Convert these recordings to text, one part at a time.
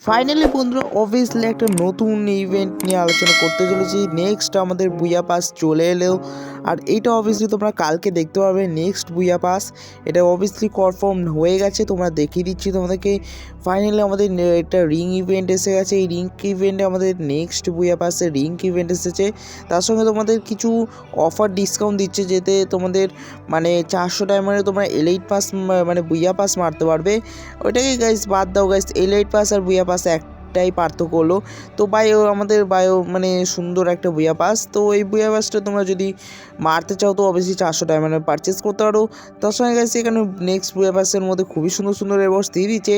Finally বন্ধুরা obviously একটা নতুন ইভেন্ট নিয়ে আলোচনা করতে চলেছি। নেক্সট আমাদের বুয়া পাস চলে এলেও, আর এইটা অবভিয়াসলি তোমরা কালকে দেখতে পাবে। নেক্সট বুয়া পাস এটা অবভিয়াসলি কনফার্ম হয়ে গেছে, তোমরা দেখিয়ে দিচ্ছি তোমাদেরকে। ফাইনালি আমাদের একটা রিং ইভেন্ট এসে গেছে। এই রিং ইভেন্টে আমাদের নেক্সট বুয়া পাসের রিং ইভেন্ট এসেছে। তার সঙ্গে তোমাদের কিছু অফার ডিসকাউন্ট দিচ্ছে, যেতে তোমাদের মানে 400 ডায়মন্ডে তোমরা এলাইট পাস মানে বুয়া পাস মারতে পারবে। ওইটাকে গাইস বাদ দাও গাইস, এলাইট পাস আর বুয়া পাস একটাই পার্থক্য হলো। তো আমাদের মানে সুন্দর একটা বুয়া পাস। তো এই বুয়া পাসটা তোমরা যদি মারতে চাও তো অবশ্যই 400 ডায়মন্ডে পারচেস করতে পারো। তার সঙ্গে গাইস এখানে নেক্সট বুয়া পাসের মধ্যে খুবই সুন্দর সুন্দর রিওয়ার্ডস দিয়ে দিচ্ছে।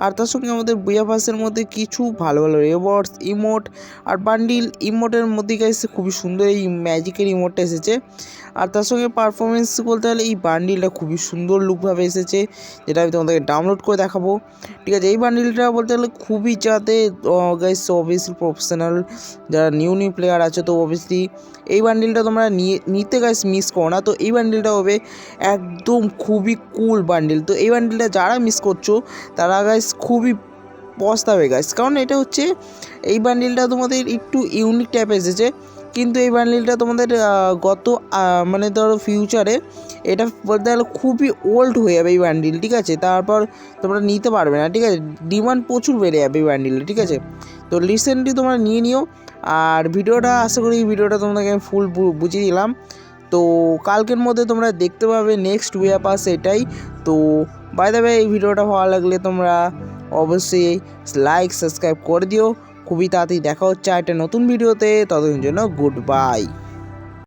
আর তার সঙ্গে আমাদের বুয়া পাসের মধ্যে কিছু ভালো ভালো রিওয়ার্ডস, ইমোট আর বান্ডিল। ইমোটের মধ্যে গাইস খুবই সুন্দর এই ম্যাজিকের ইমোটটা এসেছে। আর তার সঙ্গে পারফরমেন্স বলতে গেলে এই বান্ডিলটা খুবই সুন্দর লুকভাবে এসেছে, যেটা আমি তোমাদেরকে ডাউনলোড করে দেখাবো। ঠিক আছে, এই বান্ডিলটা বলতে গেলে খুবই যাতে গাইস অবভিয়াসলি প্রফেশনাল যারা নিউ প্লেয়ার আছে, তো অবভিয়াসলি এই বান্ডিলটা তোমরা নিতে গাইস মিস করো না। তো এই বান্ডিলটা হবে একদম খুবই কুল বান্ডিল। তো এই বান্ডিলটা যারা মিস করছো তারা গাইস খুবই পস্তাবে গাইস, কারণ এটা হচ্ছে এই বান্ডিলটা তোমাদের একটু ইউনিক টাইপ এসেছে। কিন্তু এই বান্ডিলটা তোমাদের গত মানে ধরো ফিউচারে এটা বলতে গেলে খুবই ওল্ড হয়ে যাবে এই বান্ডিল। ঠিক আছে, তারপর তোমরা নিতে পারবে না। ঠিক আছে, ডিমান্ড প্রচুর বেড়ে যাবে এই বান্ডিলে। ঠিক আছে, তো রিসেন্টলি তোমরা নিয়ে নিও। আর ভিডিওটা আশা করি এই ভিডিওটা তোমাদেরকে আমি ফুল বুঝিয়ে দিলাম। তো কালকের মধ্যে তোমরা দেখতে পাবে নেক্সট বুয়া পাস এটাই। তো বাই দ্য ওয়ে, এই ভিডিওটা ভালো লাগলে তোমরা অবশ্যই লাইক সাবস্ক্রাইব করে দিও। খুবই তাড়াতাড়ি দেখা হচ্ছে একটা নতুন ভিডিওতে, ততদিনের জন্য গুড বাই।